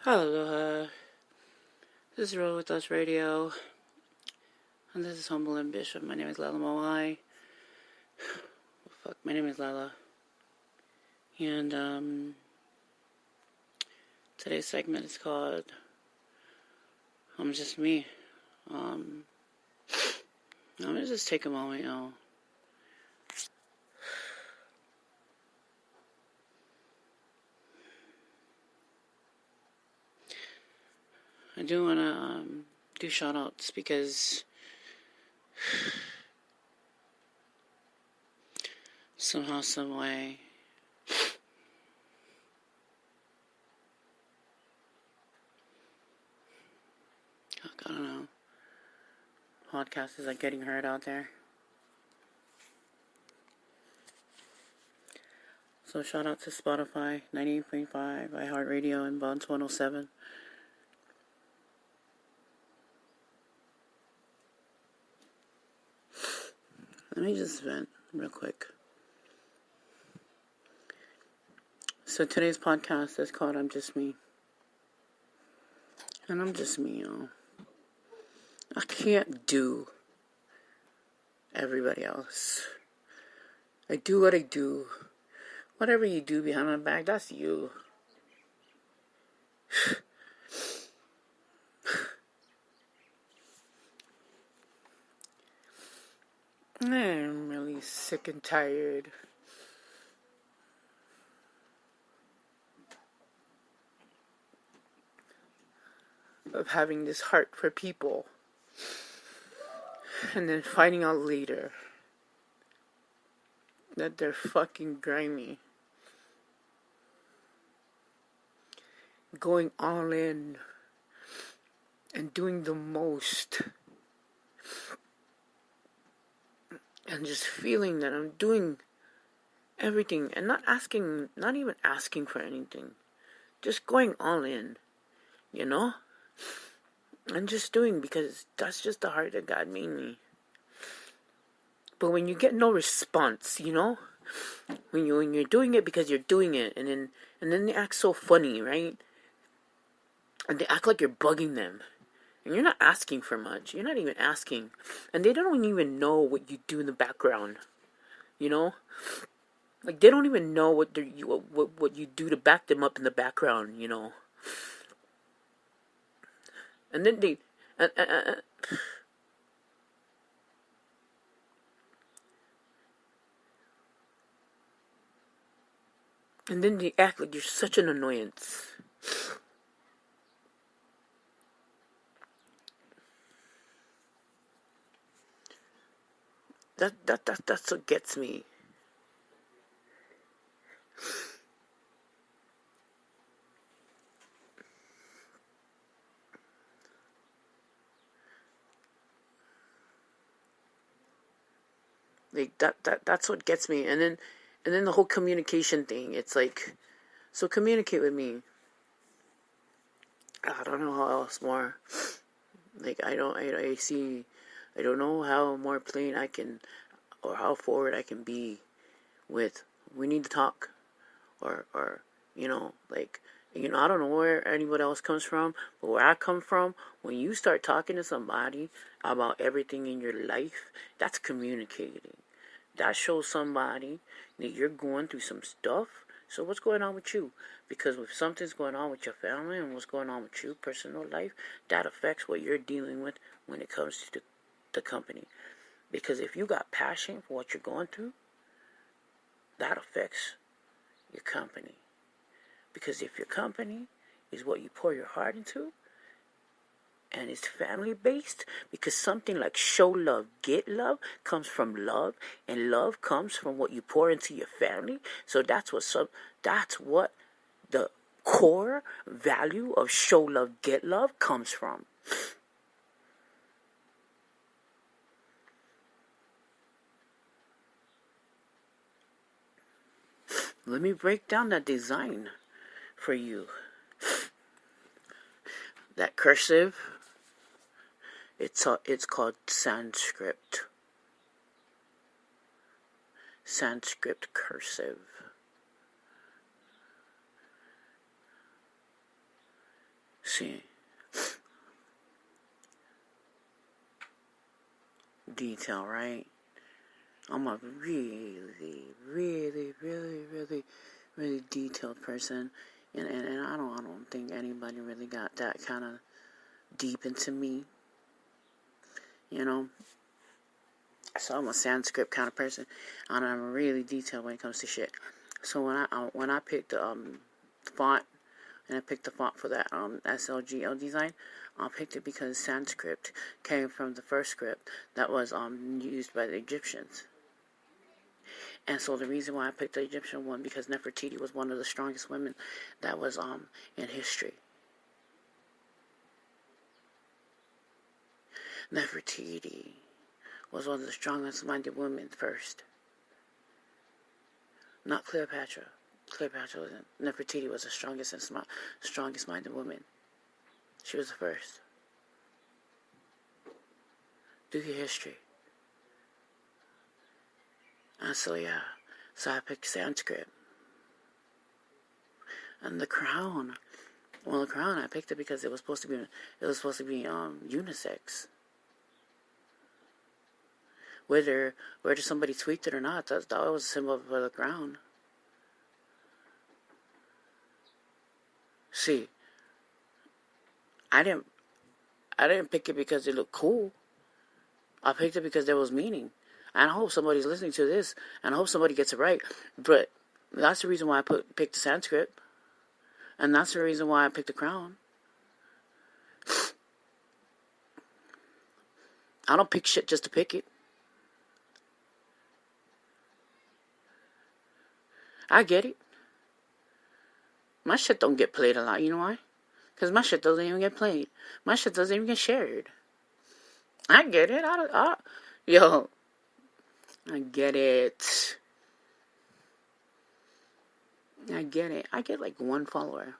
Hello, this is Roll With Us Radio, and this is Humble and Bishop. My name is Lala Moai. My name is Lala. And, today's segment is called I'm Just Me. I'm gonna just take a moment, I do wanna, do shout outs because somehow, some way, I don't know, podcasts is like getting heard out there. So shout out to Spotify, 98.5, iHeartRadio, and Bonds 107. Let me just vent real quick. So today's podcast is called I'm Just Me. And I'm just me, I can't do everybody else. I do what I do. Whatever you do behind my back, that's you. I'm really sick and tired of having this heart for people and then finding out later that they're fucking grimy. Going all in and doing the most and just feeling that I'm doing everything and not even asking for anything. Just going all in, and just doing because that's just the heart that God made me. But when you get no response, when you're doing it because you're doing it, and then they act so funny, right? And they act like you're bugging them. And you're not asking for much. You're not even asking. And they don't even know what you do in the background. Like, they don't even know what you do to back them up in the background, And then they... and then they act like you're such an annoyance. That's what gets me. Like that's what gets me. And then the whole communication thing. It's like, so communicate with me. I don't know how else more. Like, I don't know how more plain I can, or how forward I can be with, we need to talk, or I don't know where anybody else comes from, but where I come from, when you start talking to somebody about everything in your life, that's communicating. That shows somebody that you're going through some stuff. So what's going on with you? Because if something's going on with your family and what's going on with you, personal life, that affects what you're dealing with when it comes to the company. Because if you got passion for what you're going through, that affects your company. Because if your company is what you pour your heart into, and it's family based, because something like show love, get love comes from love, and love comes from what you pour into your family. So that's what the core value of show love, get love comes from. Let me break down that design for you. That cursive, it's called Sanskrit. Sanskrit cursive. 。See, detail, right? I'm a really, really, really, really, really detailed person, and I don't think anybody really got that kind of deep into me, you know. So I'm a Sanskrit kind of person, and I'm really detailed when it comes to shit. So when I picked the font, and I picked the font for that SLGL design, I picked it because Sanskrit came from the first script that was used by the Egyptians. And so the reason why I picked the Egyptian one, because Nefertiti was one of the strongest women that was in history. Nefertiti was one of the strongest minded women first. Not Cleopatra. Cleopatra wasn't. Nefertiti was the strongest and strongest minded woman. She was the first. Do your history. And so yeah. So I picked Sanskrit. And the crown. Well, the crown I picked it because it was supposed to be unisex. Whether somebody tweaked it or not, that was a symbol for the crown. See, I didn't pick it because it looked cool. I picked it because there was meaning. And I hope somebody's listening to this, and I hope somebody gets it right. But that's the reason why I picked the Sanskrit. And that's the reason why I picked the crown. I don't pick shit just to pick it. I get it. My shit don't get played a lot. You know why? Because my shit doesn't even get played. My shit doesn't even get shared. I get it. Yo, I get it. I get it. I get like one follower.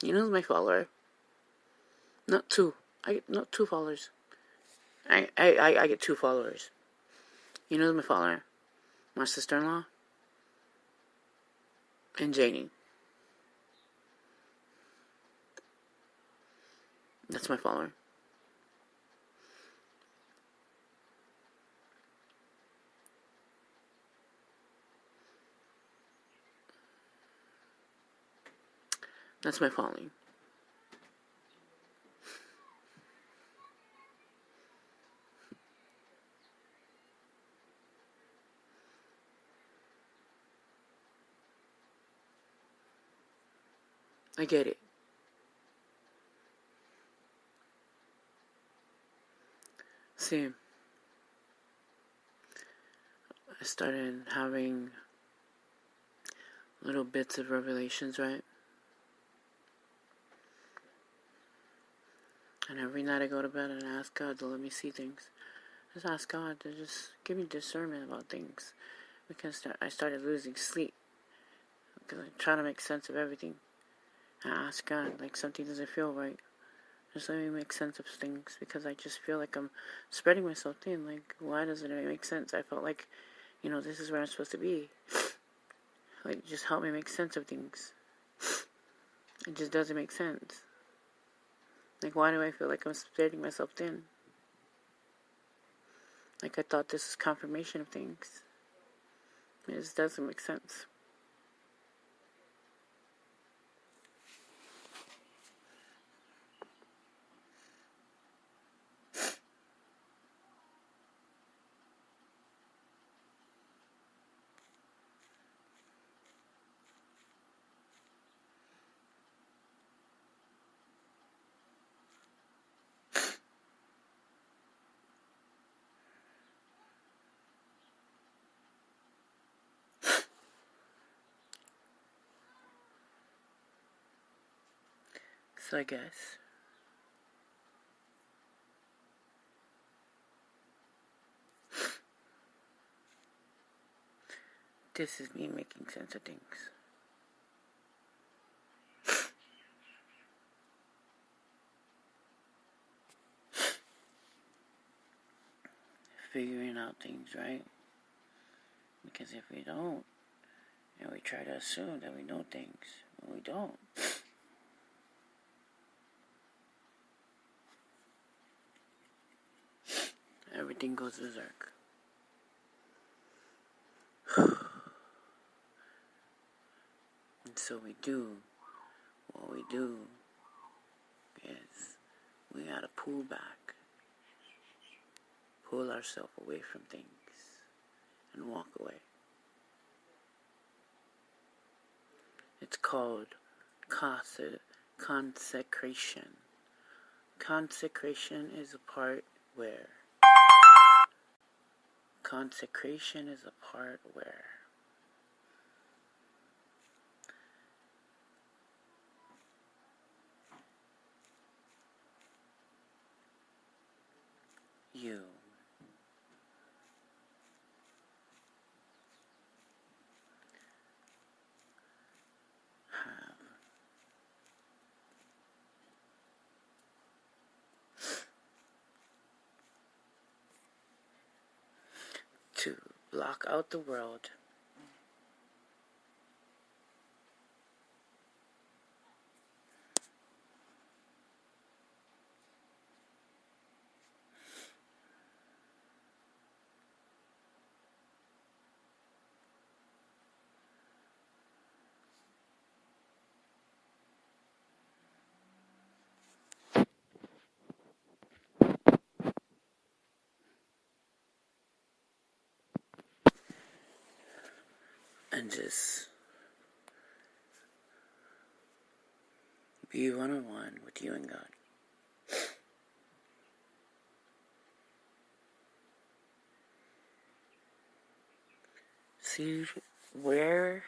You know who's my follower? Not two. I get not 2 followers. I get 2 followers. You know who's my follower? My sister-in-law and Janie. That's my follower. That's my following. I get it. See, I started having little bits of revelations, right? And every night I go to bed and I ask God to let me see things. Just ask God to just give me discernment about things. Because I started losing sleep. Because I try to make sense of everything. I ask God, like something doesn't feel right. Just let me make sense of things. Because I just feel like I'm spreading myself thin. Like, why doesn't it make sense? I felt like, this is where I'm supposed to be. Like, just help me make sense of things. It just doesn't make sense. Like, why do I feel like I'm spreading myself thin? Like, I thought this is confirmation of things. It just doesn't make sense. So I guess this is me making sense of things. Figuring out things, right? Because if we don't, and we try to assume that we know things, when we don't, everything goes berserk. And so what we do is we gotta pull back, pull ourselves away from things, and walk away. It's called consecration. Consecration is a part where you have to block out the world and just be one-on-one with you and God. See where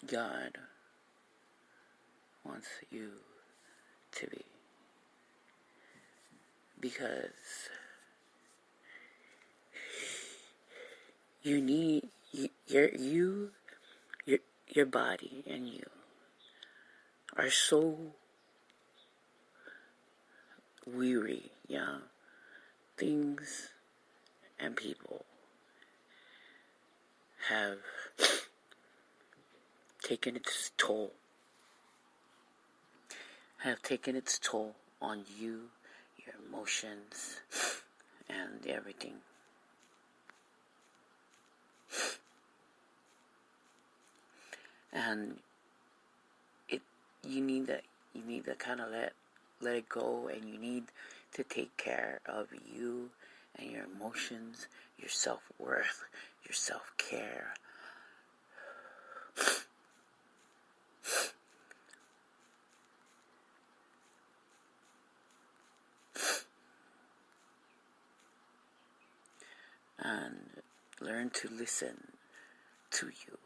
God wants you to be. Because you need your body and you are so weary, yeah. Things and people have taken its toll on you, your emotions, and everything. And you need to kind of let it go, and you need to take care of you and your emotions, your self-worth, your self-care. And learn to listen to you.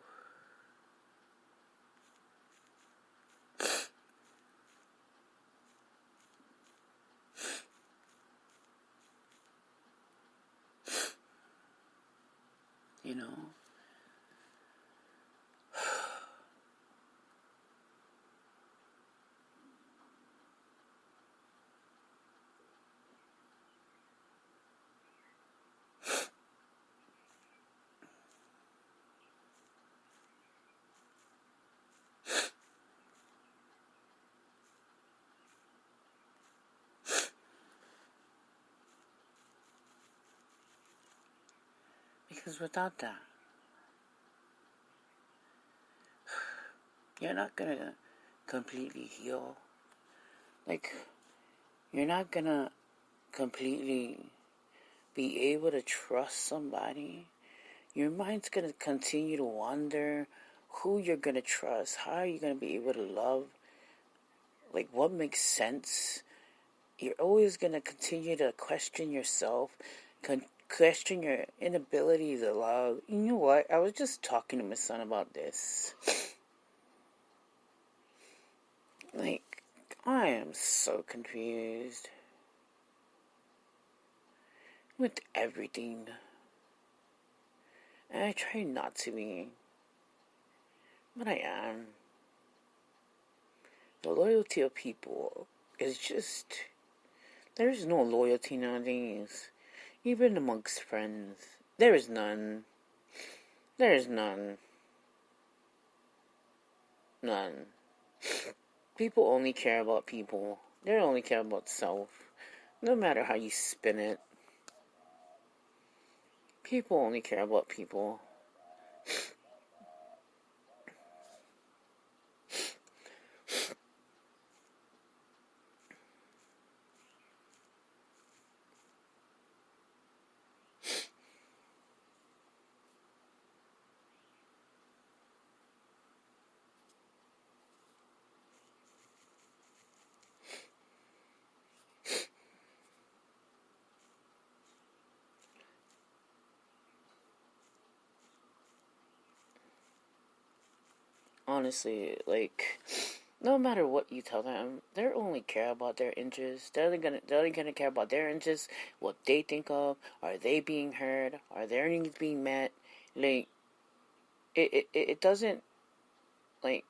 You know? Because without that, you're not gonna completely heal. Like, you're not gonna completely be able to trust somebody. Your mind's gonna continue to wonder who you're gonna trust, how are you gonna be able to love, like what makes sense. You're always gonna continue to question yourself, question your inability to love. You know what? I was just talking to my son about this. Like, I am so confused with everything. And I try not to be, but I am. The loyalty of people is just, there's no loyalty nowadays. Even amongst friends, there is none. There is none. None. People only care about people. They only care about self. No matter how you spin it. People only care about people. Honestly, like, no matter what you tell them, they only care about their interests. They're only gonna care about their interests, what they think of. Are they being heard? Are their needs being met? Like, it doesn't, like,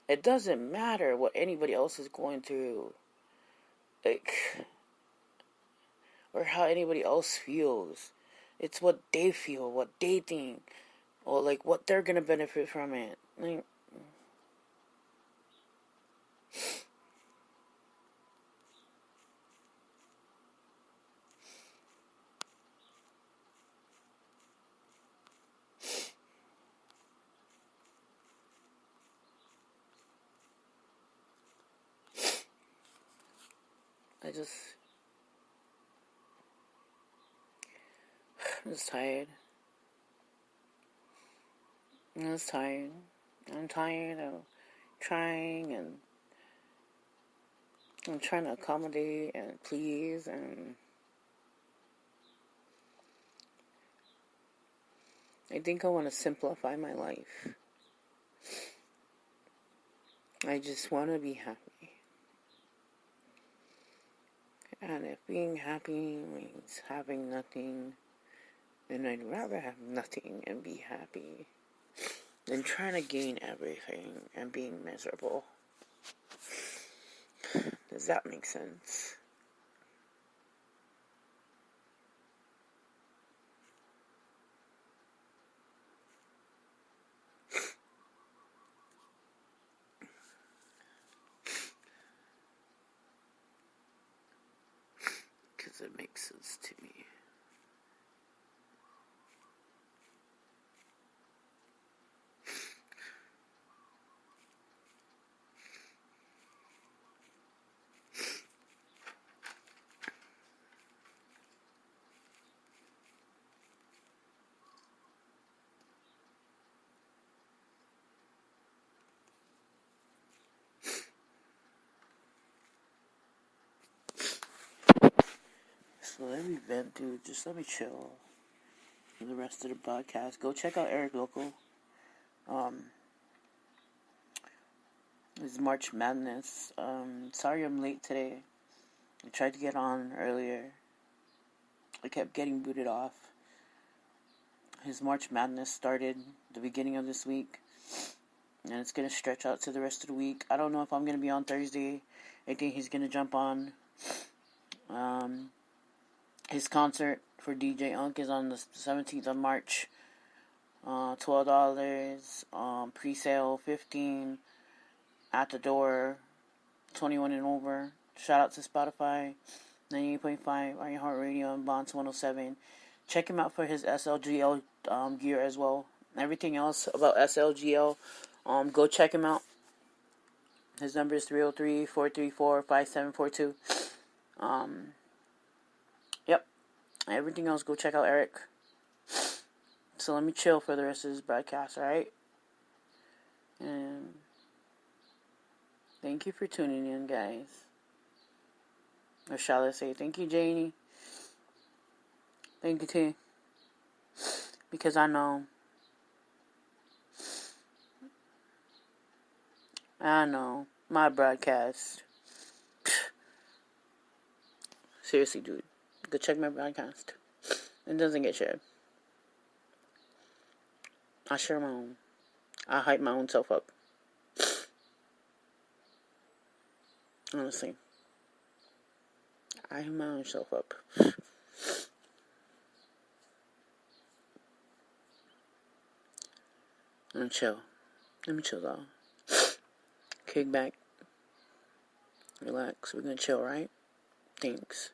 it doesn't matter what anybody else is going through, like, or how anybody else feels. It's what they feel, what they think, or like what they're gonna benefit from it. Like, I just, I'm just tired. I'm just tired. I'm tired of trying and I'm trying to accommodate and please, and I think I want to simplify my life. I just want to be happy. And if being happy means having nothing, then I'd rather have nothing and be happy than trying to gain everything and being miserable. Does that make sense? Because it makes sense to me. So let me vent, dude. Just let me chill for the rest of the podcast. Go check out Eric Local. It's March Madness. Sorry I'm late today. I tried to get on earlier. I kept getting booted off. His March Madness started the beginning of this week, and it's going to stretch out to the rest of the week. I don't know if I'm going to be on Thursday. I think he's going to jump on. His concert for DJ Unk is on the 17th of March. $12. Pre-sale $15. At the door, 21 and over. Shout out to Spotify, 98.5, iHeartRadio, and Bonds 107. Check him out for his SLGL gear as well. Everything else about SLGL, go check him out. His number is 303-434-5742. Yep. Everything else, go check out Eric. So let me chill for the rest of this broadcast, alright? And thank you for tuning in, guys. Or shall I say, thank you, Janie. Thank you, T. Because I know my broadcast. Seriously, dude. Go check my broadcast. It doesn't get shared. I share my own. I hype my own self up. Honestly. I hype my own self up. And chill. Let me chill, though. kick back, relax. We're gonna chill, right? Thanks.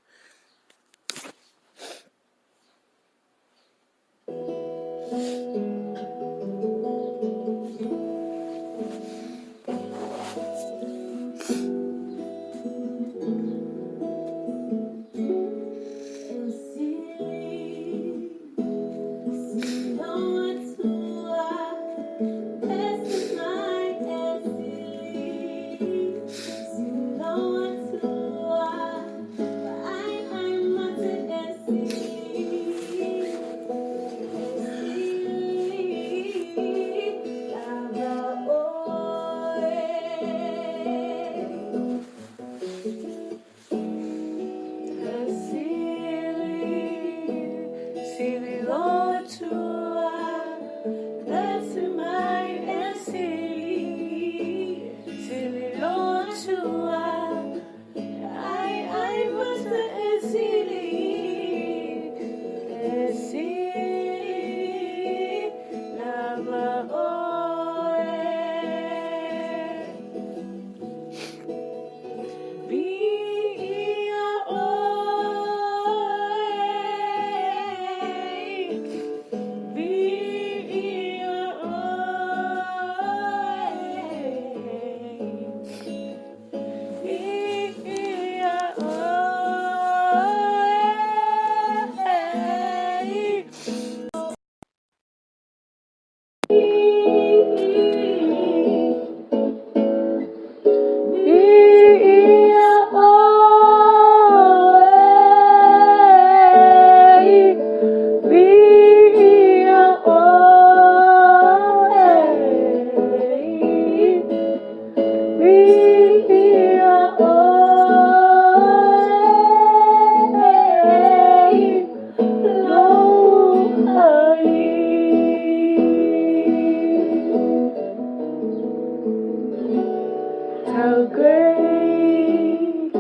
How great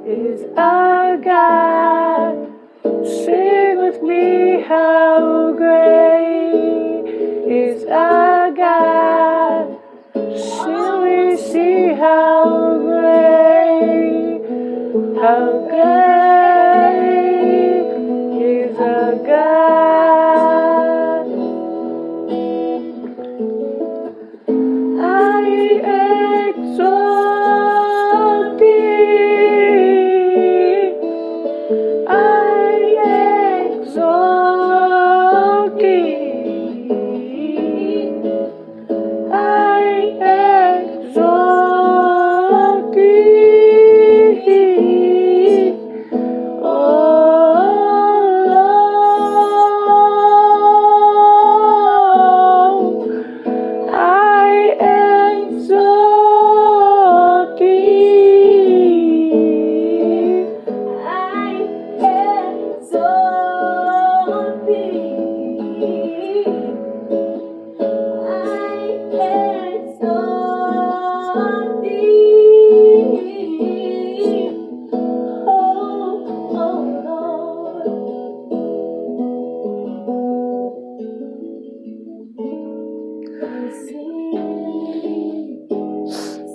is our God? Sing with me, how great is our God? Shall we see how great is our God? I exalt thee, I exalt thee, I exalt thee, oh Lord, I exalt thee, I exalt thee, I exalt thee, oh Lord.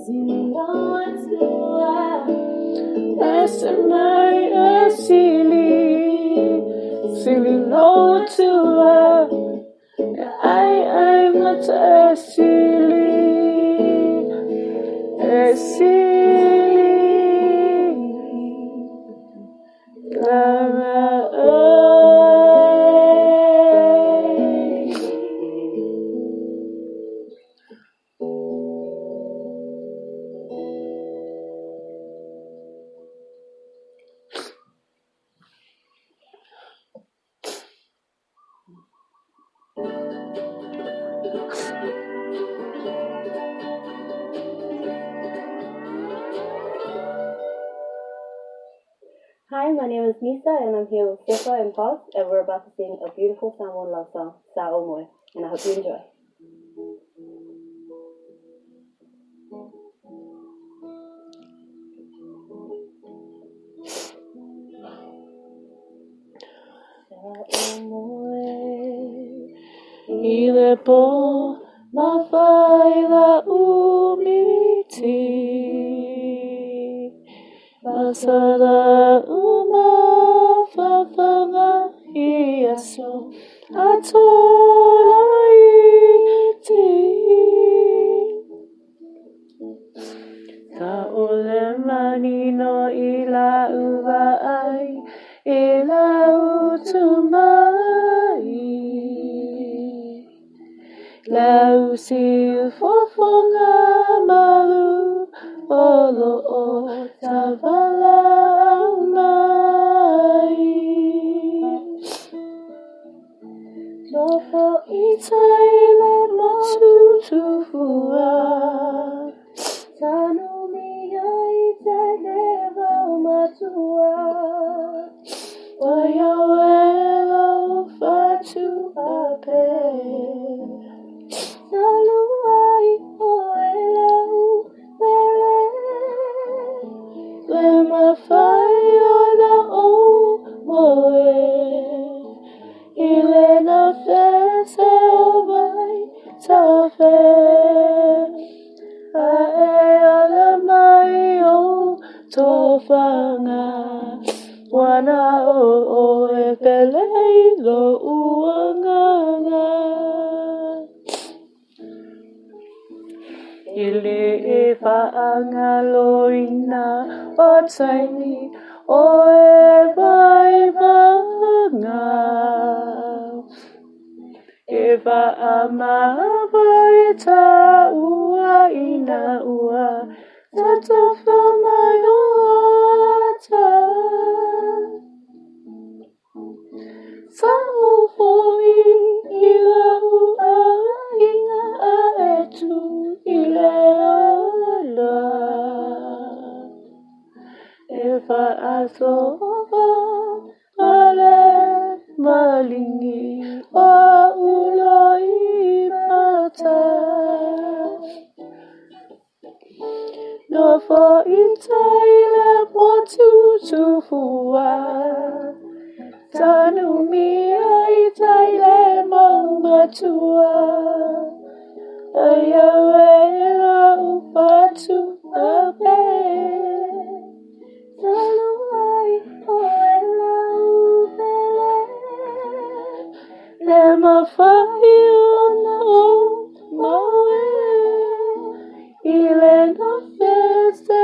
Sing on to our Essamaya Sili, sing on to our I'm not Esili, Hi, my name is Nisa, and I'm here with Sifa and Pulse, and we're about to sing a beautiful Samoan love song, Sa Omoe, and I hope you enjoy. Sa Omoe, ile po mafaila umiti, Masada uma fafanga iaso atola iti ta ole manino ila uva ai ila utumai lau si fofonga malu olo o tavala mai Lofo itaile motu fua Tanu mia itaile matua Waya welo fatu ape Saluai oelau pele Lema fai ola o moe Ilena fese ovai tafe Ae ala mai o tofanga Wana o e pelei lo uanganga Ili e whaanga loina o taini o e vai vanga E whaamava e ta ua ina ua Tata whamai o ata Sa ufoi ila ua inga a etu ile ala E whaasova ale malingi o ulo i mata No fo itaile motu tufua Tanu mia itaile matua Aya wela upatu ape Saluai oela upele Lema fai ona o maue Ile no feste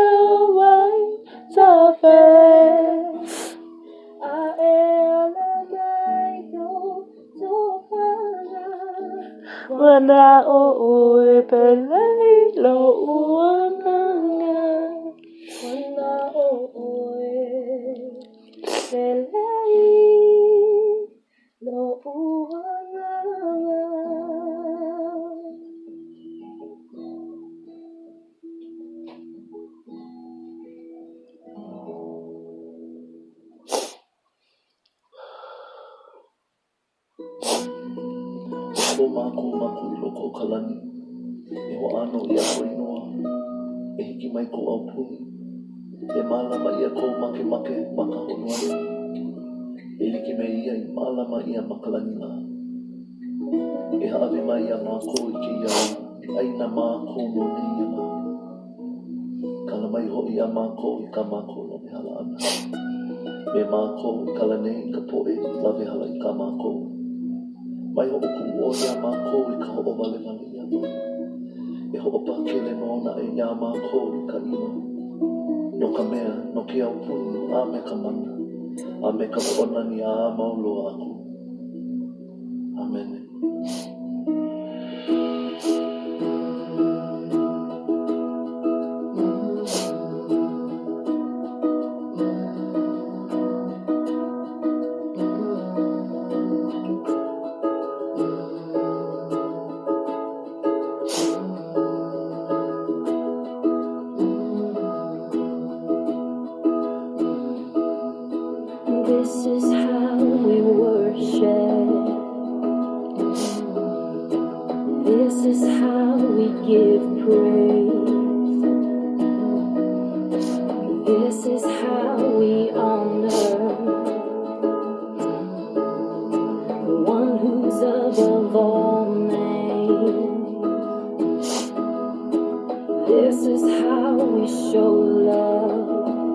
wai tafe Ae ala mai yo tofana Wana o e pelei lo uanganga Wana o e pelei lo uanganga Ko maku i loko o kalani E ho ano i ako inoa E hiki mai ko au puni E malama ia ko make maka honoani E like me ia I malama ia makalani ngā E haave mai ia mako I ke ia Aina mako no nei ia ngā Kala mai ho ia mako I ka mako no me hala ana Me mako I kala nei ka poe Lave hala I ka mako Mai ho oku o ia mako I ka ho o vale vale ia E ho opa kele nona e ia mako I ka ino No ka mea, no ke au punu a me ka mana A me ka onani a mauloa aku Amen This is how we worship. This is how we give praise. This is how we honor the one who's above all names. This is how we show love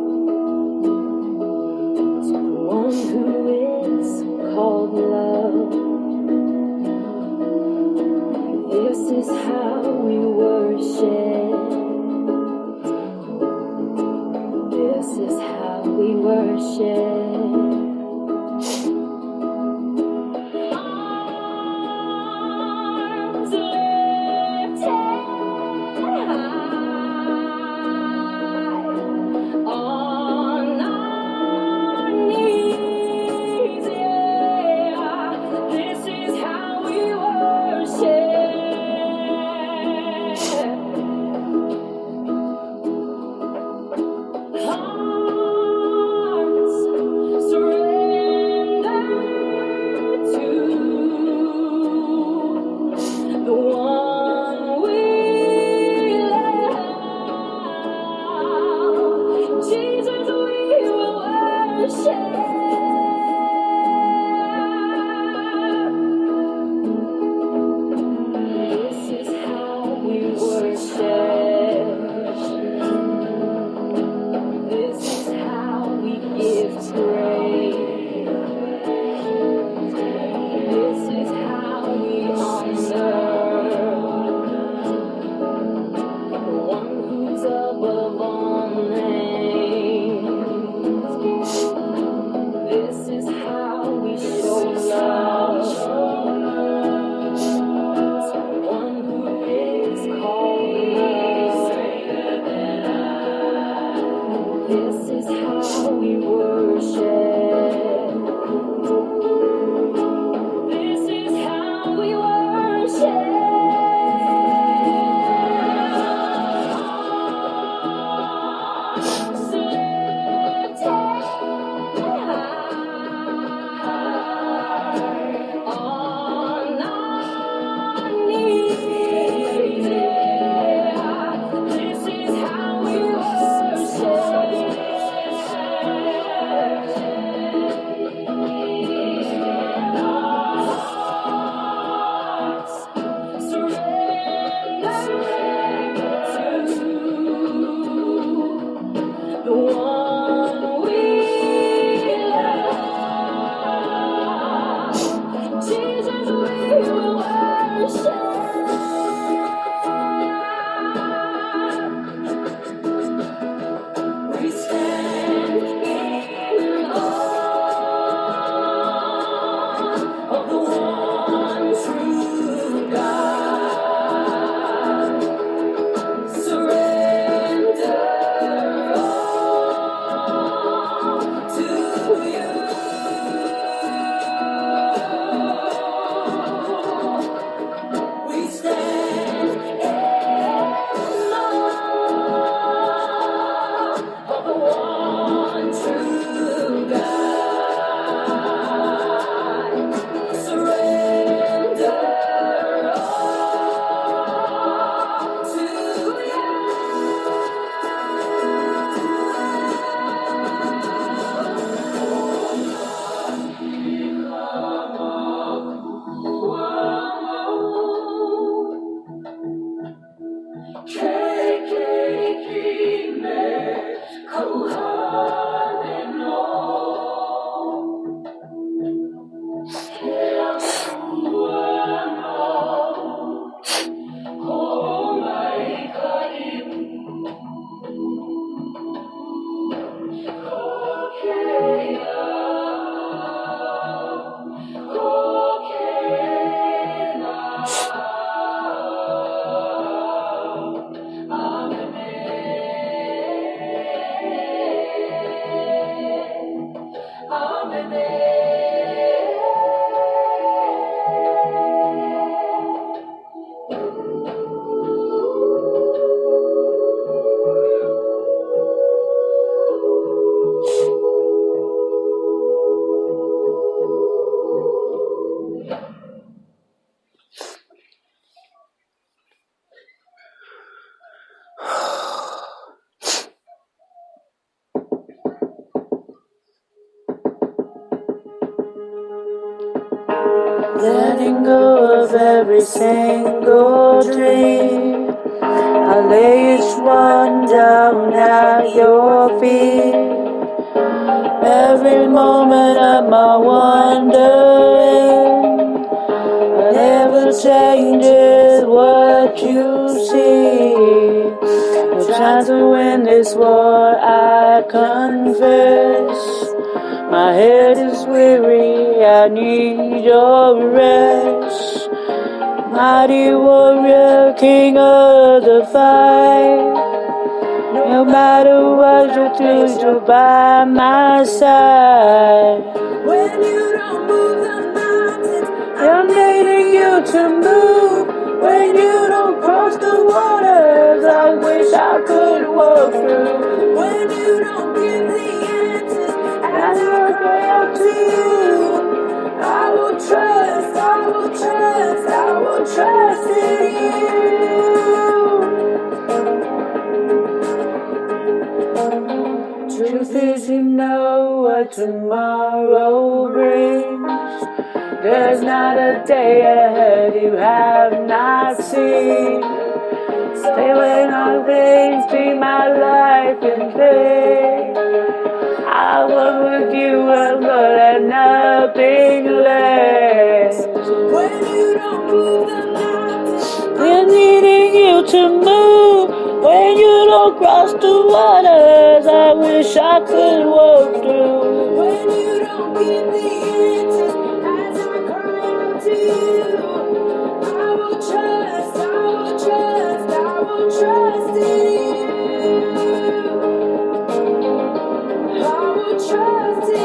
to the one who is called love. This is how we worship. This is how we worship. Arms lifted high, on our knees, yeah. This is how we worship. Hearts surrender to the one we love. Jesus, we will worship. This is how we worship. This is how we give praise. This is how we honor the one who's above all names. This is how we show love to the one who is called love. This is how we worship. This is how we worship. Arms lifted high, on our knees, yeah. This is how we the one we love. Jesus, we will worship. We stand in awe of the one true God. Surrender all to you. We stand in awe of the one true God. Surrender all to you. Letting go of every single dream I lay each one down at your feet. Every moment of my wandering, never changes what you see. I'm trying to win this war, I confess. My head is weary, I need your rest. Mighty warrior, king of the fight. No matter what you do, you're by my side. When you don't move the mountains, I'm needing you to move. When you don't cross the waters, I wish I could walk through. When you don't give the answers, as I cry out to you, I will trust, I will trust, I will trust in you. Truth is, you know what tomorrow brings. There's not a day ahead you have not seen. Sailing on things, be my life in vain. I walk with you and Lord and nothing less. When you don't move the mountains, we're needing you to move. When you don't cross the waters, I wish I could walk through. When you don't give the answers, as I cry out to you, I will trust, I will trust, I will trust in you. I will trust in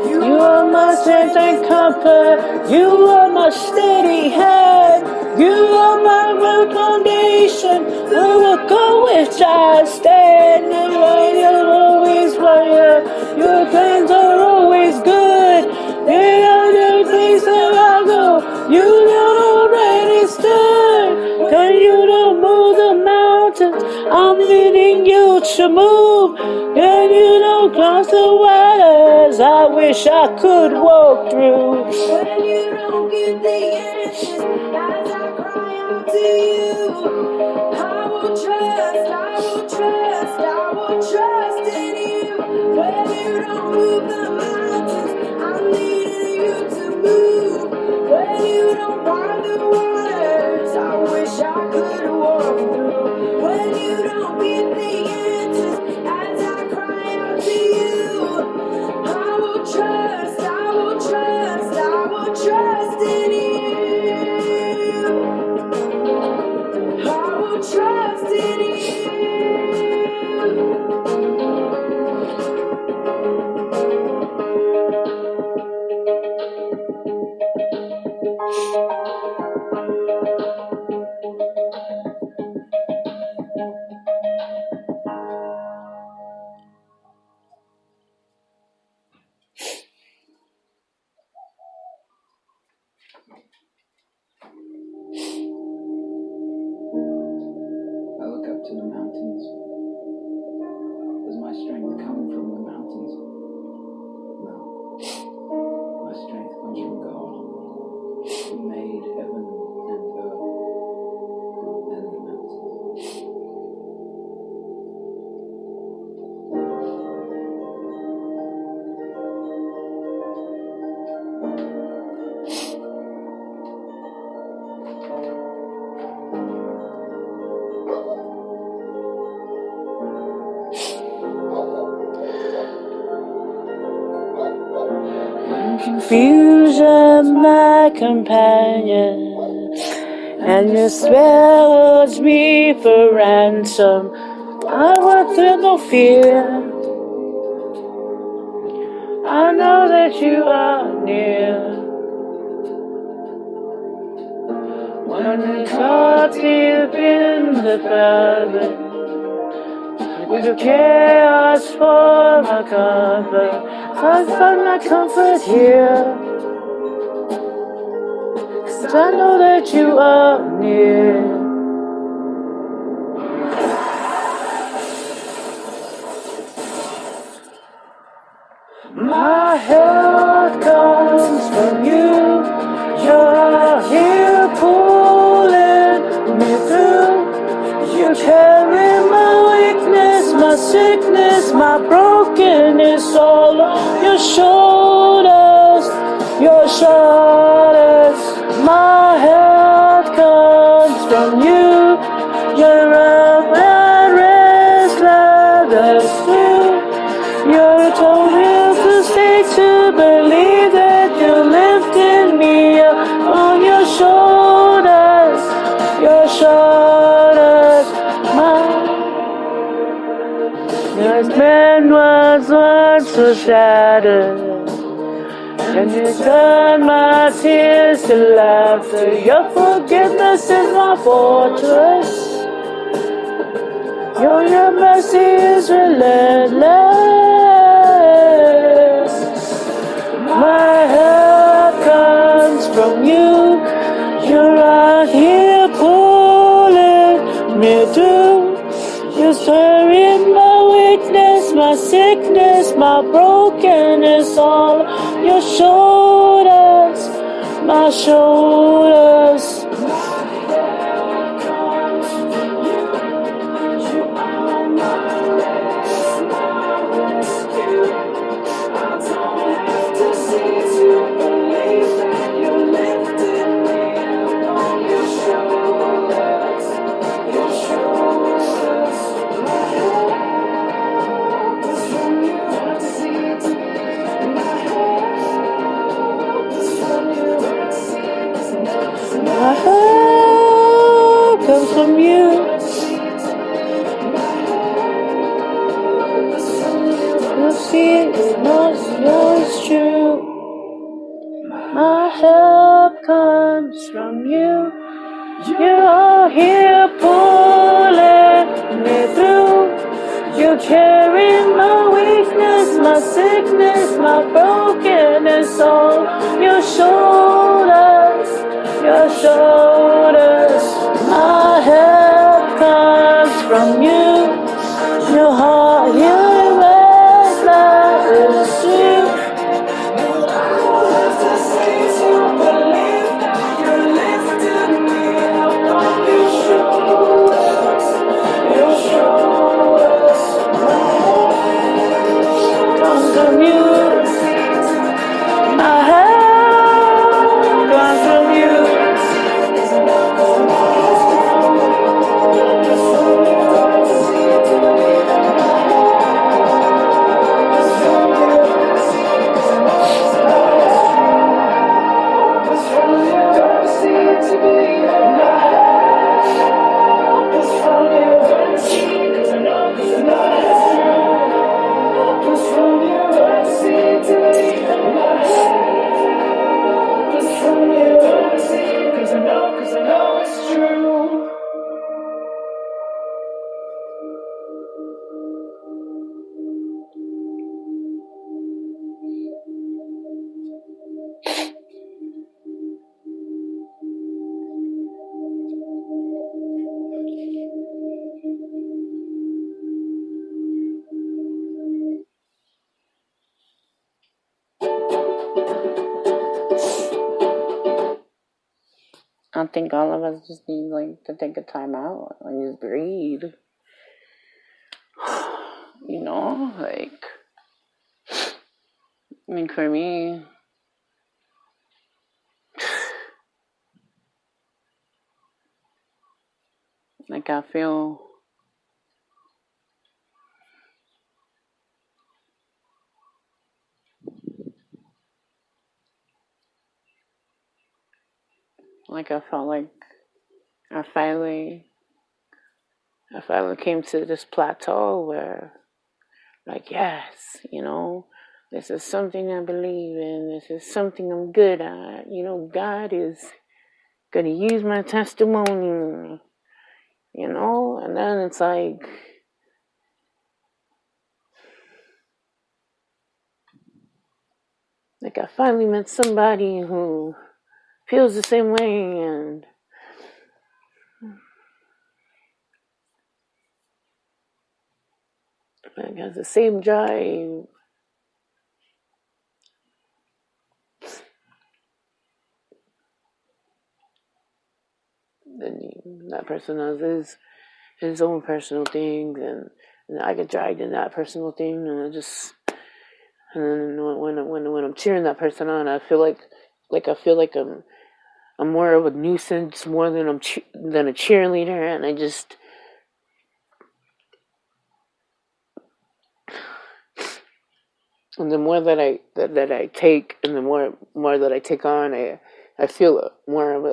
you. You are my strength and comfort. You are my steady hand. You are my real foundation. The rock on which I stand. And you're always warrior. Your plans are always good. They are the place that I go. You don't already stood. Cause you don't move the mountains, I'm needing you to move. And you don't cross the waters, I wish I could walk through. When you don't get the answers, as I cry out to you, I will trust, I will trust, I will trust in you. When you don't move the mountains, I'm needing you to move. When you don't part the waters, I wish I could walk through. When you don't get the answers, as I cry out to you, I will trust, I will trust, I will trust in you. I will trust in you. I look up to the mountains. Does my strength come from the mountains? No. My strength comes from God, who made heaven and earth and the mountains. Confusion, my companion, and your spell holds me for ransom. I walk with no fear. I know that you are near. When it's caught deep in the valley, with the chaos for my comfort, I find my comfort here. 'Cause I know that you are near. My help comes from you. sickness, my brokenness, all on your shoulders, your shoulders. My help comes from you. You're a man restless, that's true. You're told me to stay to believe that you're lifting me up on your shoulders, your shoulders. This man was once so shattered, and you turn my tears to laughter. Your forgiveness is my fortress. Your mercy is relentless. My help comes from you. You're out here pulling me through. You're stirring my weakness, my sickness, my brokenness, all on your shoulders, my shoulders. My help comes from you. You see it, you know it's true. My help comes from you. You're all here pulling me through. You're carrying my weakness, my sickness, my brokenness, all your shoulders, your shoulders. My help comes from you. Your heart, your restless is true. Comes from you. My help comes from you. I think all of us just need to take a time out and just breathe. You know, I mean, for me, I feel I felt like I finally came to this plateau where, yes, this is something I believe in. This is something I'm good at. God is going to use my testimony, and then it's I finally met somebody who feels the same way and has the same drive. Then that person has his own personal things, and and I get dragged in that personal thing, and then when I'm cheering that person on, I feel like I'm more of a nuisance more than than a cheerleader, and and the more that I take, and the more that I take on, I feel more of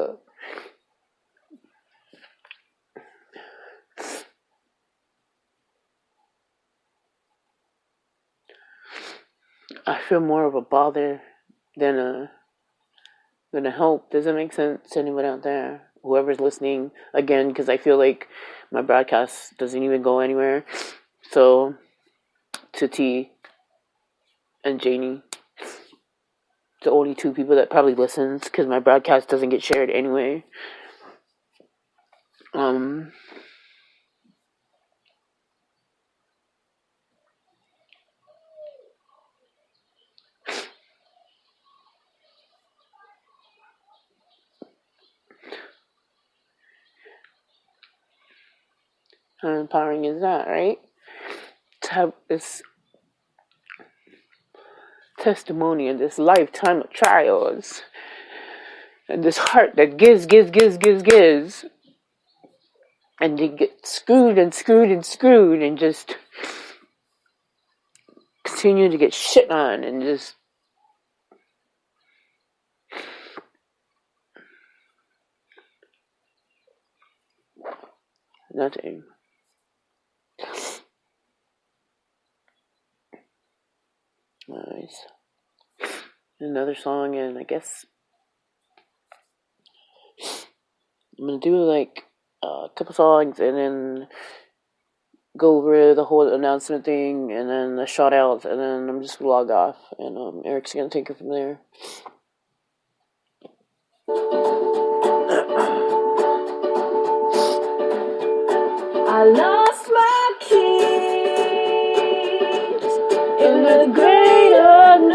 a bother than a help. Does that make sense to anyone out there? Whoever's listening, again, because I feel like my broadcast doesn't even go anywhere. So, to T and Janie, the only two people that probably listens, because my broadcast doesn't get shared anyway. How empowering is that, right? To have this testimony and this lifetime of trials and this heart that gives, and you get screwed and just continue to get shit on and just nothing. Nice. Another song, and I guess I'm gonna do like a couple songs and then go over the whole announcement thing and then the shout outs, and then I'm just gonna log off, and Eric's gonna take it from there. I lost my keys in the great unknown,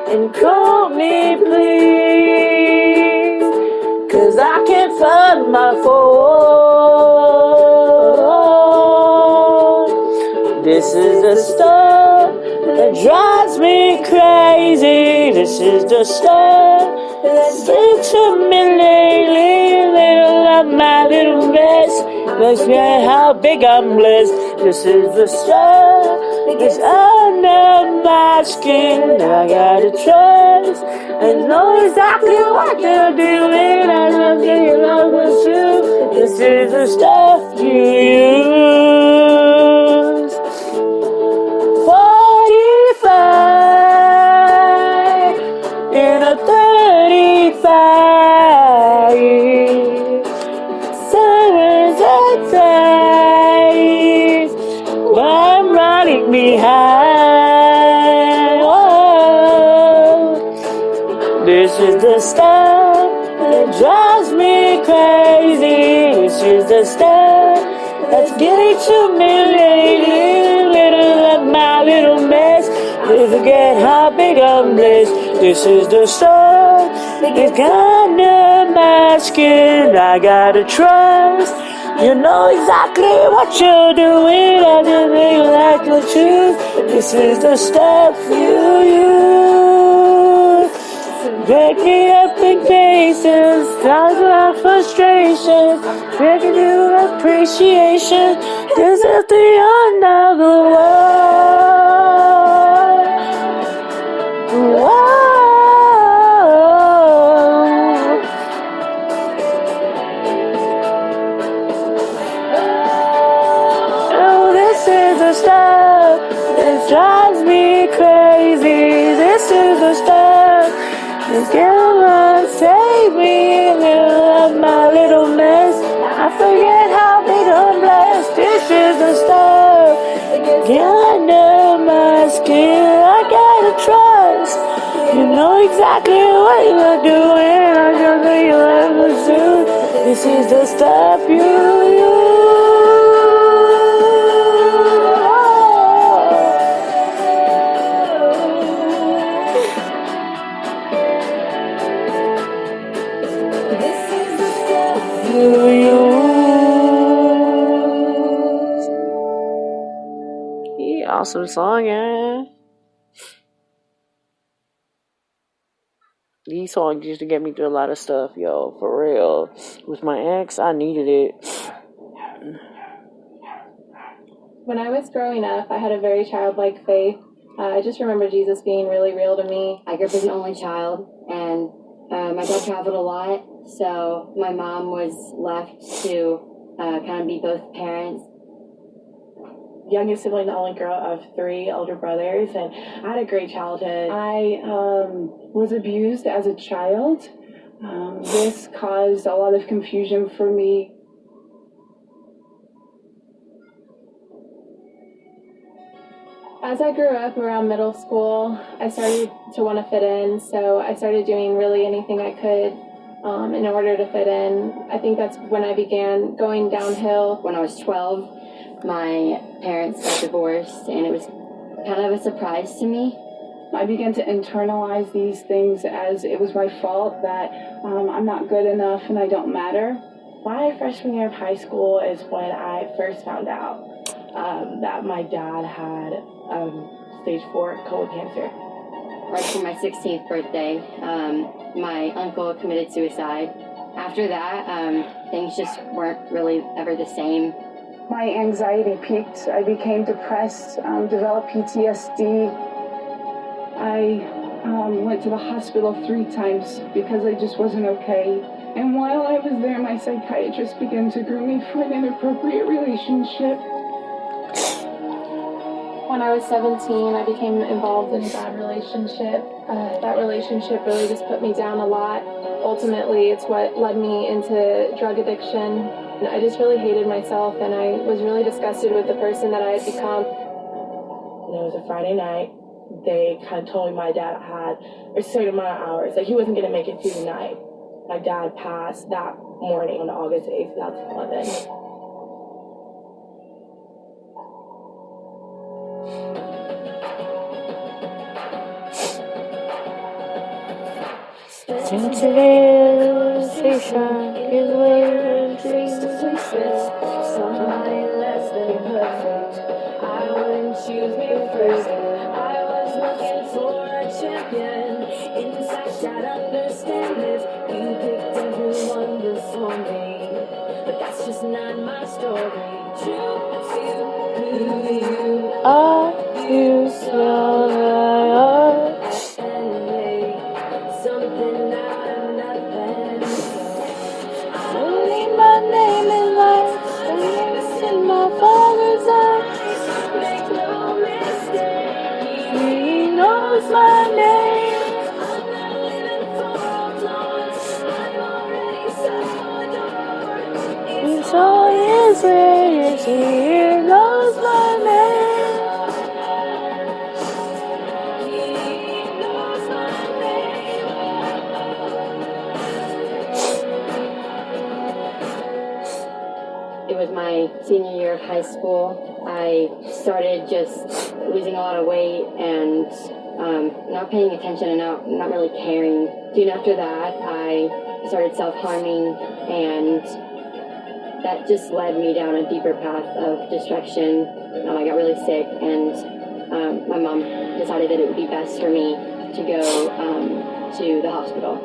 and call me please, 'cause I can't find my phone. This is the stuff that drives me crazy. This is the stuff that's into me lately. Little of my little mess, looks at how big I'm blessed. This is the stuff that's under my skin. I gotta trust and know exactly what you're doing. I love you, love is true. This is the stuff you use. 45 in a 35. Summer's outside, but I'm running behind. Oh, this is the stuff that drives me crazy. This is the stuff that's getting to me lately. Little of my little mess, they forget how big I'm blessed. This is the stuff that's under my skin. I gotta trust, you know exactly what you're doing. I just feel like the truth. This is the stuff you use. Break me up in pieces, times of frustration, breaking you appreciation. This is the end of the world. Whoa. Oh, this is the stuff that drives me crazy. This is the stuff that's gonna save me. Little of my little mess, I forget how big I'm blessed. This is the stuff that gets under my skin. I gotta trust, you know exactly what you're doing. I just know you understood. This is the stuff you use. This is the stuff you use. awesome song, yeah. These songs used to get me through a lot of stuff, yo, for real. With my ex, I needed it. When I was growing up, I had a very childlike faith. I just remember Jesus being really real to me. I grew up as an only child, and my dad traveled a lot, so my mom was left to kind of be both parents. Youngest sibling, the only girl of 3 older brothers, and I had a great childhood. I was abused as a child. This caused a lot of confusion for me. As I grew up around middle school, I started to want to fit in, so I started doing really anything I could in order to fit in. I think that's when I began going downhill. When I was 12, my parents got divorced, and it was kind of a surprise to me. I began to internalize these things as it was my fault, that I'm not good enough and I don't matter. My freshman year of high school is when I first found out that my dad had stage 4 colon cancer. Right for my 16th birthday, my uncle committed suicide. After that, things just weren't really ever the same. My anxiety peaked. I became depressed, developed PTSD. I went to the hospital 3 times because I just wasn't okay. And while I was there, my psychiatrist began to groom me for an inappropriate relationship. When I was 17, I became involved in a bad relationship. That relationship really just put me down a lot. Ultimately, it's what led me into drug addiction. I just really hated myself, and I was really disgusted with the person that I had become. And it was a Friday night. They kind of told me my dad had a certain amount of hours, like he wasn't going to make it through the night. My dad passed that morning on August 8th, 2011. Civilization is where dreams exist. Somebody less than perfect. I wouldn't choose me first. I was looking for a champion. Inside, I'd understand if you picked everyone before me. But that's just not my story. True to who you are, you saw that are. Something out of nothing. I believe my name in lights, and it's in my father's eyes. Make no mistake, he knows my name. I'm not living for applause, I'm already so adored. It's all his ways, he knows my name. It was my senior year of high school. I started just losing a lot of weight and not paying attention and not really caring. Soon after that, I started self-harming, and that just led me down a deeper path of destruction. I got really sick, and my mom decided that it would be best for me to go to the hospital.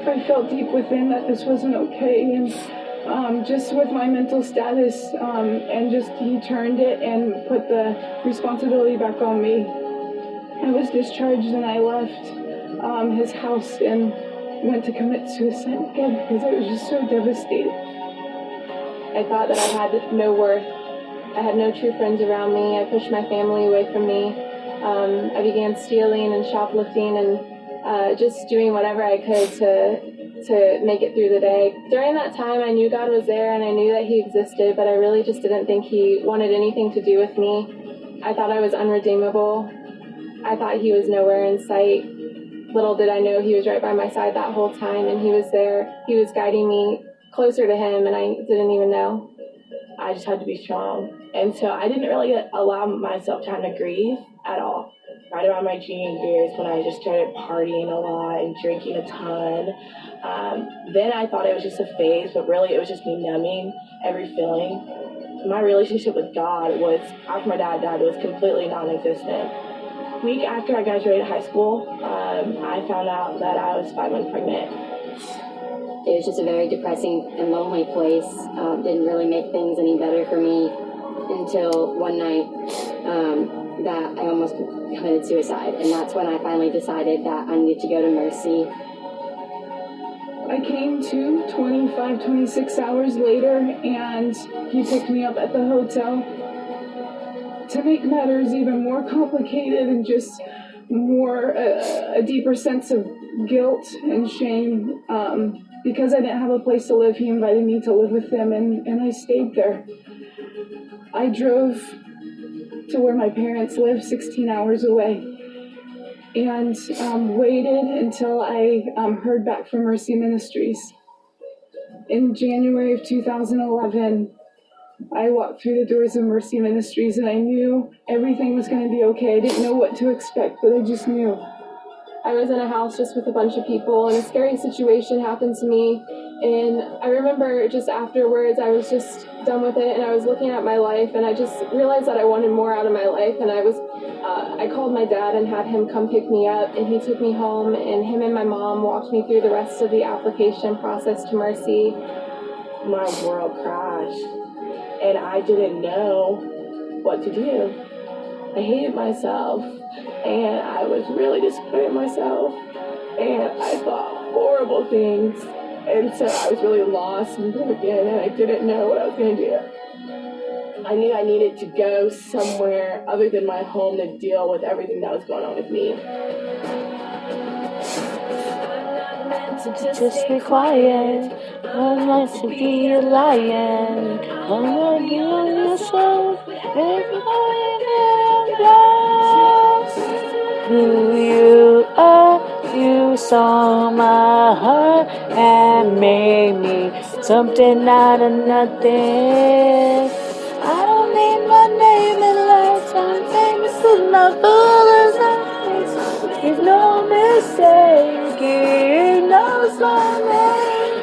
I felt deep within that this wasn't okay, and just with my mental status, and just he turned it and put the responsibility back on me. I was discharged and I left his house and went to commit suicide again because I was just so devastated. I thought that I had no worth. I had no true friends around me. I pushed my family away from me. I began stealing and shoplifting and just doing whatever I could to make it through the day. During that time, I knew God was there and I knew that he existed, but I really just didn't think he wanted anything to do with me. I thought I was unredeemable. I thought he was nowhere in sight. Little did I know he was right by my side that whole time, and he was there. He was guiding me closer to him, and I didn't even know. I just had to be strong. And so I didn't really allow myself time to grieve at all. Right around my junior years, when I just started partying a lot and drinking a ton, then I thought it was just a phase, but really it was just me numbing every feeling. my relationship with God was, after my dad died, was completely non-existent. A week after I graduated high school, I found out that I was 5 months pregnant. It was just a very depressing and lonely place. Didn't really make things any better for me until one night that I almost committed suicide. And that's when I finally decided that I needed to go to Mercy. I came to 25, 26 hours later, and he picked me up at the hotel. To make matters even more complicated and just more a deeper sense of guilt and shame, because I didn't have a place to live, he invited me to live with him, and I stayed there. I drove to where my parents live, 16 hours away, and waited until I heard back from Mercy Ministries. In January of 2011, I walked through the doors of Mercy Ministries, and I knew everything was going to be okay. I didn't know what to expect, but I just knew. I was in a house just with a bunch of people, and a scary situation happened to me. And I remember just afterwards, I was just done with it, and I was looking at my life, and I just realized that I wanted more out of my life. And I called my dad and had him come pick me up, and he took me home, and him and my mom walked me through the rest of the application process to Mercy. My world crashed, and I didn't know what to do. I hated myself, and I was really disappointed in myself, and I thought horrible things, and so I was really lost and broken, and I didn't know what I was going to do. I knew I needed to go somewhere other than my home to deal with everything that was going on with me. Just be quiet. I'm not to be a lion. I'm not you yourself. Who you are, you saw my heart and made me something out of nothing. I don't need my name in lights. I'm famous with my father's eyes. There's no mistake. He knows my name.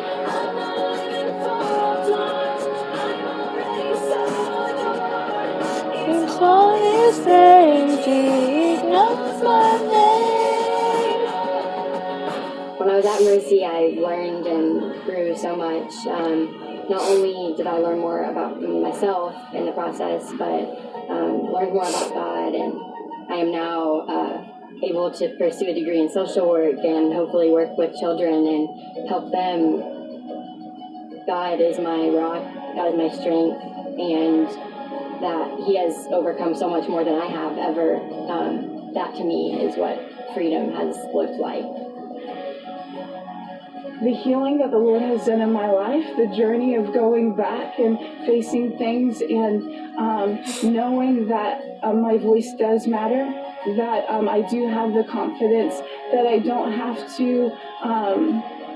He's on his stage. He knows my name. When I was at Mercy, I learned and grew so much. Not only did I learn more about myself in the process, but learned more about God, and I am now able to pursue a degree in social work and hopefully work with children and help them. God is my rock, God is my strength, and that He has overcome so much more than I have ever. That to me is what freedom has looked like. The healing that the Lord has done in my life, the journey of going back and facing things and knowing that my voice does matter, that I do have the confidence that I don't have to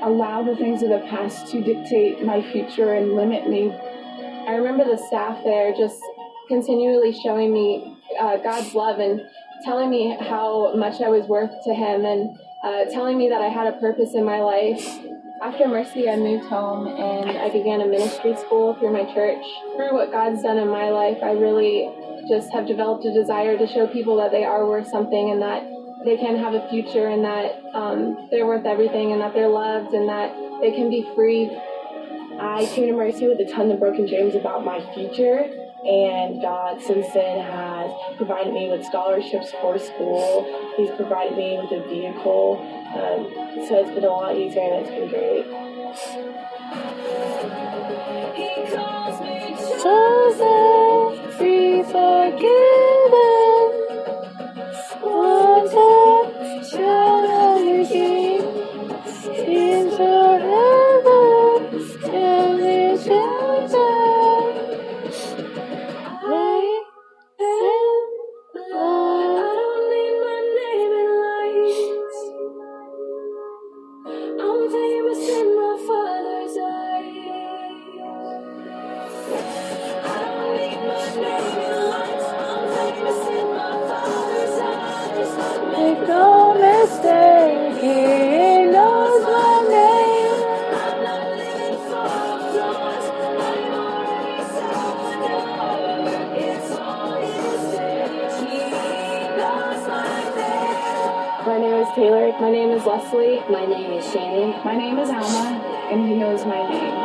allow the things of the past to dictate my future and limit me. I remember the staff there just continually showing me God's love and telling me how much I was worth to Him, and telling me that I had a purpose in my life. After Mercy, I moved home and I began a ministry school through my church. Through what God's done in my life, I really just have developed a desire to show people that they are worth something, and that they can have a future, and that they're worth everything, and that they're loved, and that they can be free. I came to Mercy with a ton of broken dreams about my future, and God since then has provided me with scholarships for school. He's provided me with a vehicle, so it's been a lot easier, and it's been great. Chosen, free, forgiven. Wanted, child of King. Is forever, and is chosen. I am loved. I don't need my name in lights. I'm famous in my Father's eyes. I Taylor. My name is Leslie. My name is Shannon. My name is Alma, and he knows my name.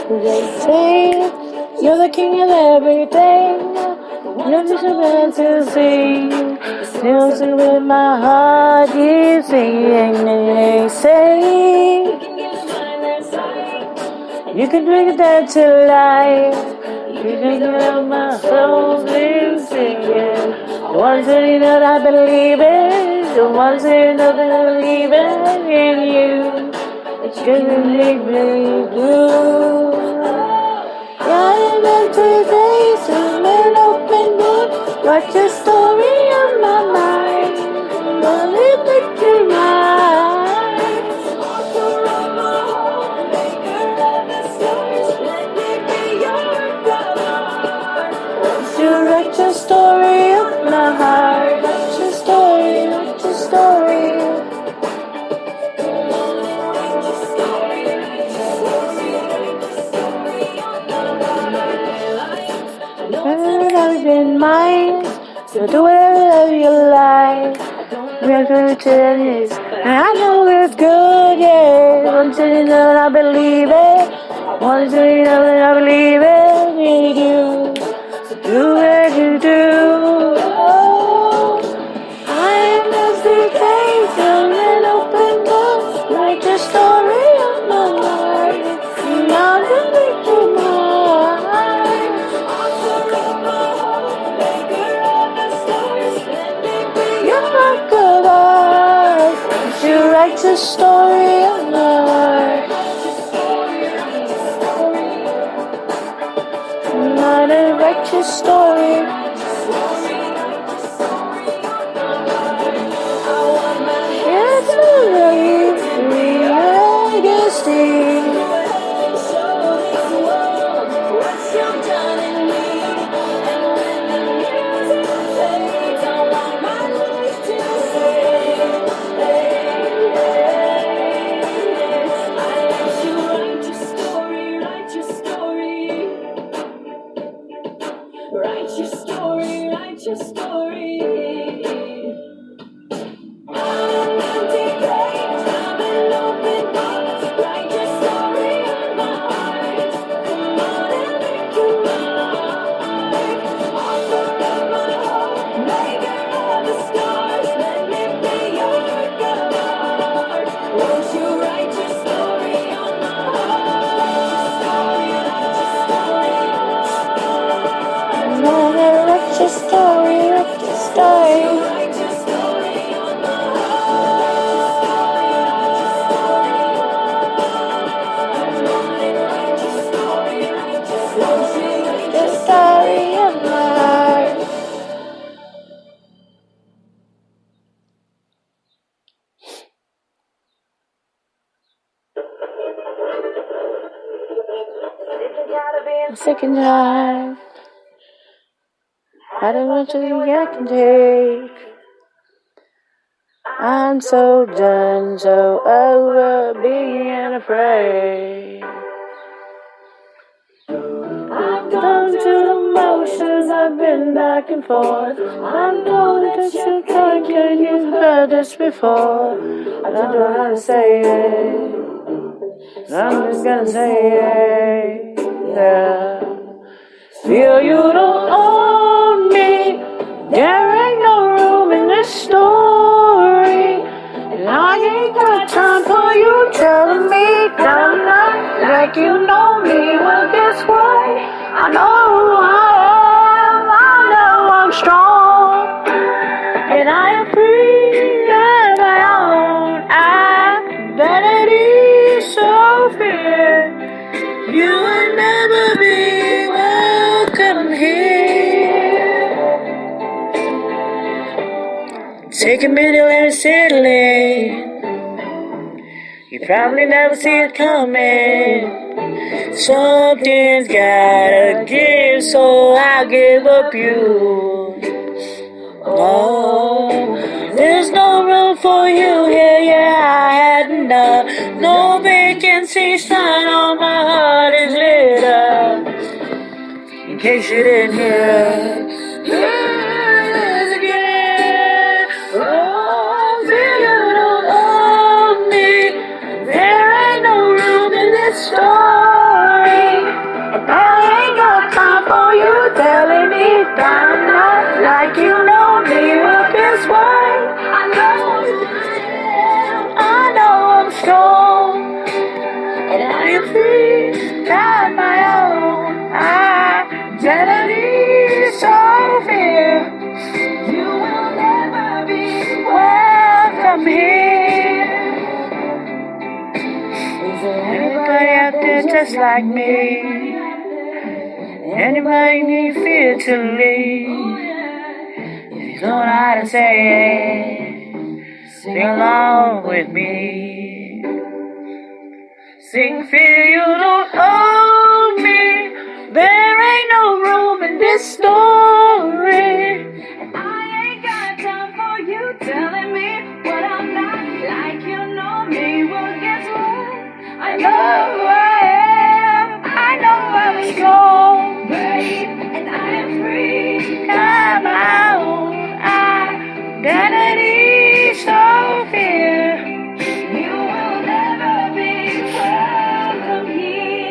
They say you're the king of everything. You're just a man to sing. Dancing with my heart, you sing. They say you can drink that to life. You can get out my soul, you singing. The ones that you know that I believe in. The ones that you know that I believe in you. It's gonna make me blue. Running into days of an open book. Write your story on my mind. Running with your mind. Author of my heart, maker of the stars. Let me be your God. Won't you write your story of my heart? Write your story, write your story. I've been mine, so do whatever you like. We're good to this, and I know it's good, yeah. Once you know that I believe it, once you know that I believe it, you do, so do what you do. Oh, I'm just the case of an open book, write your story on my life, and I'm gonna make you mine. Write a story of love. Not a righteous story. It's a legacy. Second time, I don't want to I can take. I'm so done, so over being afraid. I've gone through the motions, I've been back and forth. I know that you're trying, and you've heard this before. I don't know how to say it, I'm just gonna say it, yeah. Feel you don't own me, there ain't no room in this story. And I ain't got time for you telling me down like you know me. Well, guess what? I know who I am, I know I'm strong, and I am free of my own identity. So fear you will never be welcome here. take a minute, let it settle in. You probably never see it coming. Something's gotta give, so I give up you. Oh, there's no room for you here, yeah, I had enough. No vacancy sign on my heart is lit up. In case you didn't hear. Again. Oh, feel you don't own me. There ain't no room in this story. And I ain't got time for you telling me I'm not like you know me. Well, guess what? I know who I know I'm strong. And I am free, not my own identity. So fear you will never be welcome here. Is there anybody out there just like me? Anybody need fear to leave? If you don't know how to say it, sing along with me. Sing fear you don't own me. There ain't no room in this story. And I ain't got time for you telling me what I'm not like you know me. Well, guess what? I know who I am. I know I'm strong, babe, and I am free. I'm my own identity. So fear you will never be welcome here.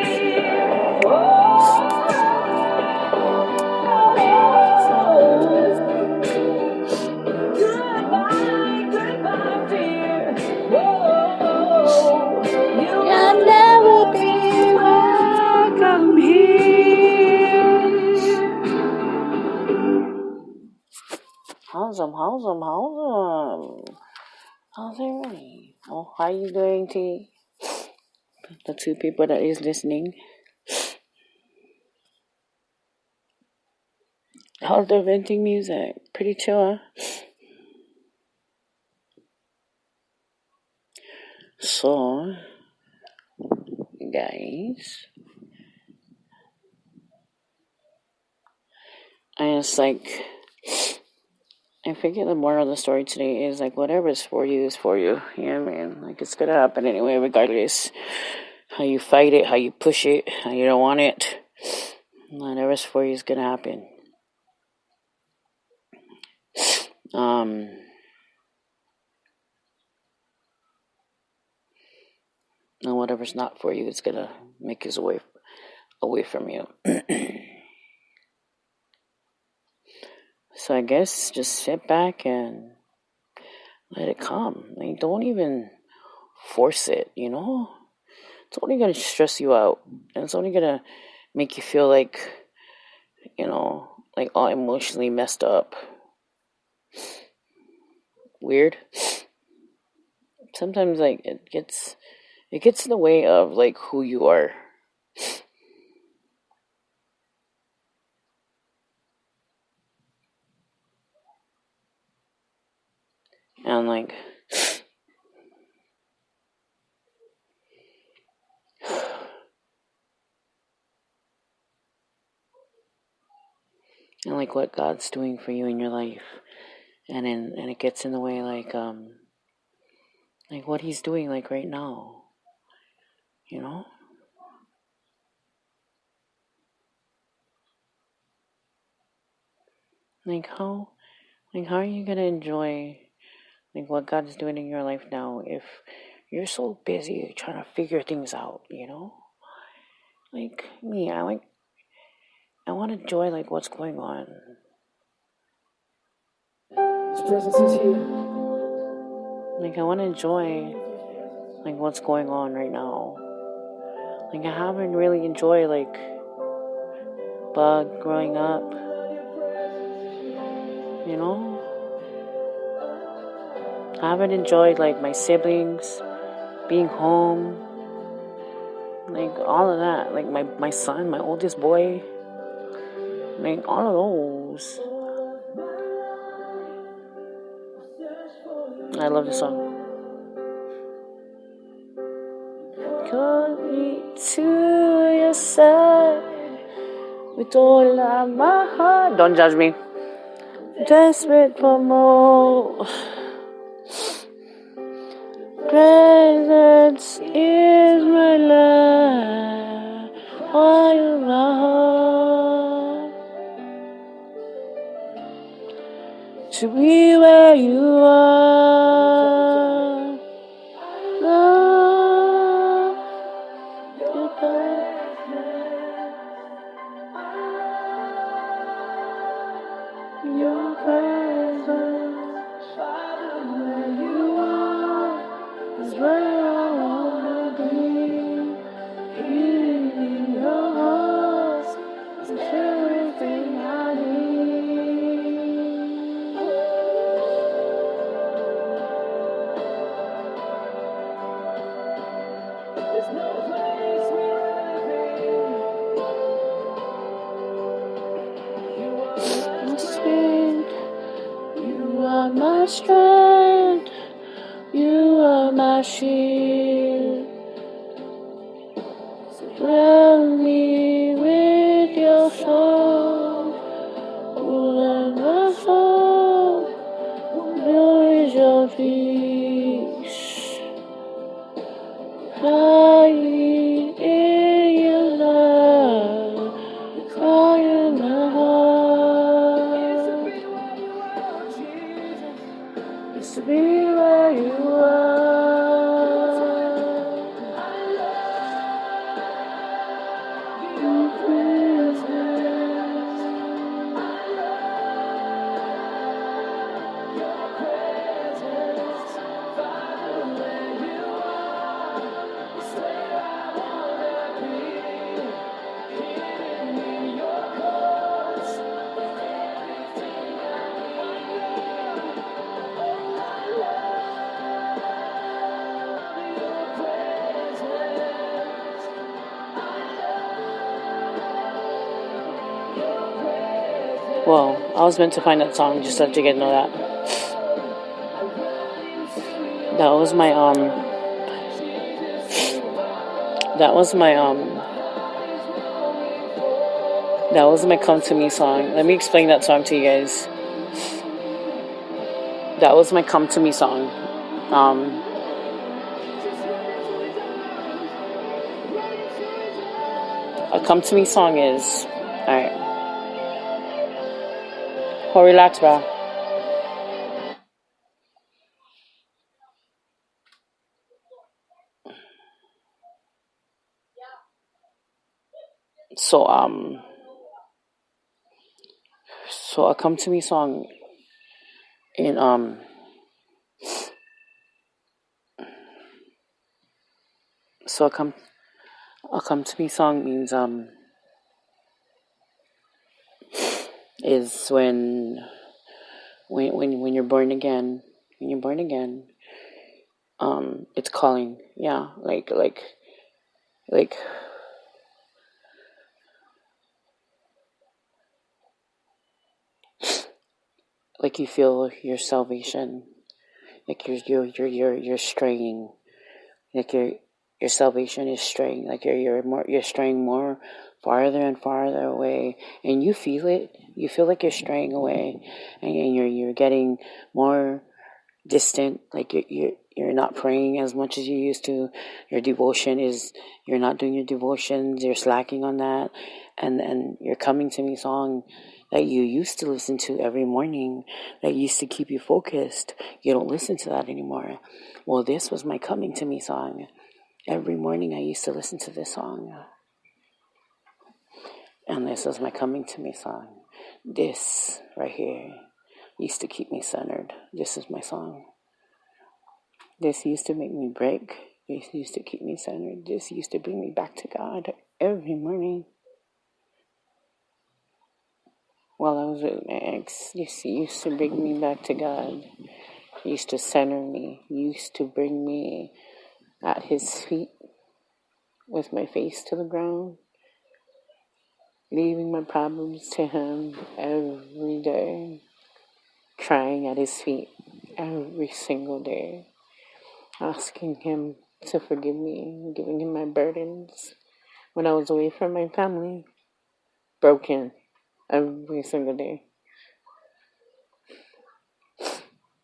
Goodbye, goodbye, fear. You'll never be welcome here. Awesome. How's everybody? Oh, how you doing, T? The two people that is listening. How's the venting music? Pretty chill, huh? So, guys, I just like, I figure the moral of the story today is like whatever's for you is for you. You know what I mean? Like it's gonna happen anyway, regardless how you fight it, how you push it, how you don't want it. Whatever's for you is gonna happen. And whatever's not for you is gonna make its way away from you. So I guess just sit back and let it come. Like don't even force it, you know? It's only gonna stress you out. And it's only gonna make you feel like, you know, like all emotionally messed up. Weird. Sometimes like it gets in the way of like who you are. And like what God's doing for you in your life. And it gets in the way like what he's doing like right now. You know? Like how are you gonna enjoy like what God's doing in your life now if you're so busy trying to figure things out, you know? Like me, I want to enjoy like what's going on. His presence is here. Like I want to enjoy like what's going on right now. Like I haven't really enjoyed like Bug growing up. You know? I haven't enjoyed like my siblings being home. Like all of that. Like my son, my oldest boy. Like all of those. I love this song. Call me to your side with all of my heart. Don't judge me. Desperate for more. Presence is my life. All of my heart. To be where you are. Love your presence. Your presence. Father, where you are is where I wanna be. Here in your heart is everything I need. There's no place where I've been. You are my strength. You are my strength. You are my shield. Surround me with your soul. Let my soul know is your peace. Crying in your love, crying in my heart. It's to be where you are. Your presence. Your presence. Father, where you are is where I wanna be. Hearing in your cause is everything I need. Oh, I love your presence. Whoa, I was meant to find that song, just have to get to know that. That was my Come To Me song. Let me explain that song to you guys. That was my Come To Me song. A Come To Me song is, alright. Oh, relax, bro. So a Come To Me song in so a come to me song means is when you're born again. When you're born again, it's calling. Yeah, like you feel your salvation, like you're straying, like your salvation is straying, like you're straying more farther and farther away, and you feel it. You feel like you're straying away, and you're getting more distant, like you're not praying as much as you used to. You're not doing your devotions, you're slacking on that, and your Coming To Me song that you used to listen to every morning, that used to keep you focused, you don't listen to that anymore. Well, this was my Coming To Me song. Every morning I used to listen to this song, and this is my Coming To Me song. This right here used to keep me centered. This is my song. This used to make me break. This used to keep me centered. This used to bring me back to God every morning. While I was with my ex, this used to bring me back to God. It used to center me. It used to bring me at His feet with my face to the ground, leaving my problems to Him every day, crying at His feet, every single day, asking him to forgive me, giving him my burdens when I was away from my family, broken every single day.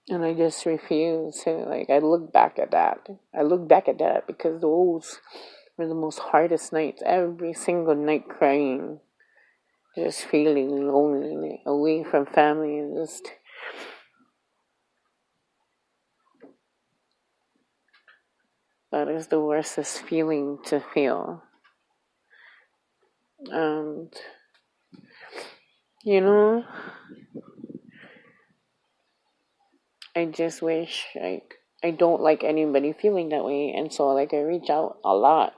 And I just refuse to, I look back at that. Because those were the most hardest nights, every single night crying, just feeling lonely, away from family, and just... That is the worstest feeling to feel. And, I just wish, I don't like anybody feeling that way. And so, I reach out a lot.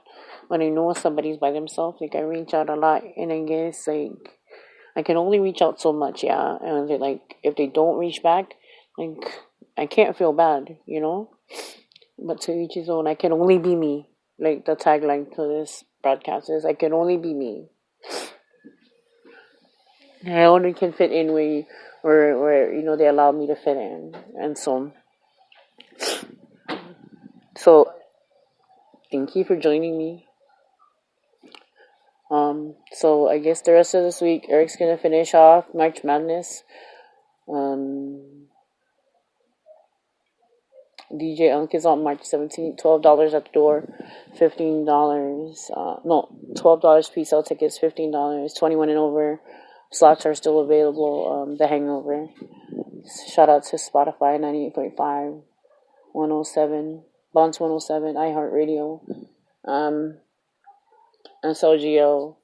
When I know somebody's by themselves, I reach out a lot. And I guess, I can only reach out so much, yeah. And, if they don't reach back, I can't feel bad, But to each his own, I can only be me. The tagline to this broadcast is, I can only be me. I only can fit in where they allow me to fit in. And so thank you for joining me. So I guess the rest of this week, Eric's gonna finish off March Madness. DJ Unk is on March 17th, $12 at the door, $15, $12 pre-sale tickets, $15, 21 and over. Slots are still available. The Hangover. Shout out to Spotify, 98.5, 107, Bonds 107, iHeartRadio, SLGL.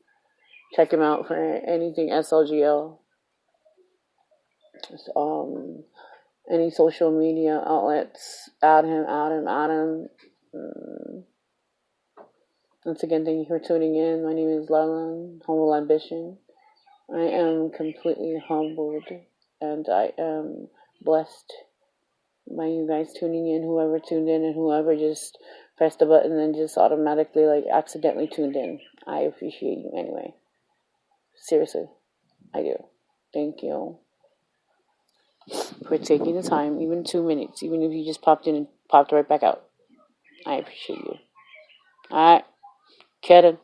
Check him out for anything SLGL. Any social media outlets, add him. Once again, thank you for tuning in. My name is Leland, Humble Ambition. I am completely humbled, and I am blessed by you guys tuning in, whoever tuned in, and whoever just pressed the button and just automatically, accidentally tuned in. I appreciate you anyway. Seriously, I do. Thank you for taking the time, even 2 minutes, even if you just popped in and popped right back out. I appreciate you. Alright, Kevin.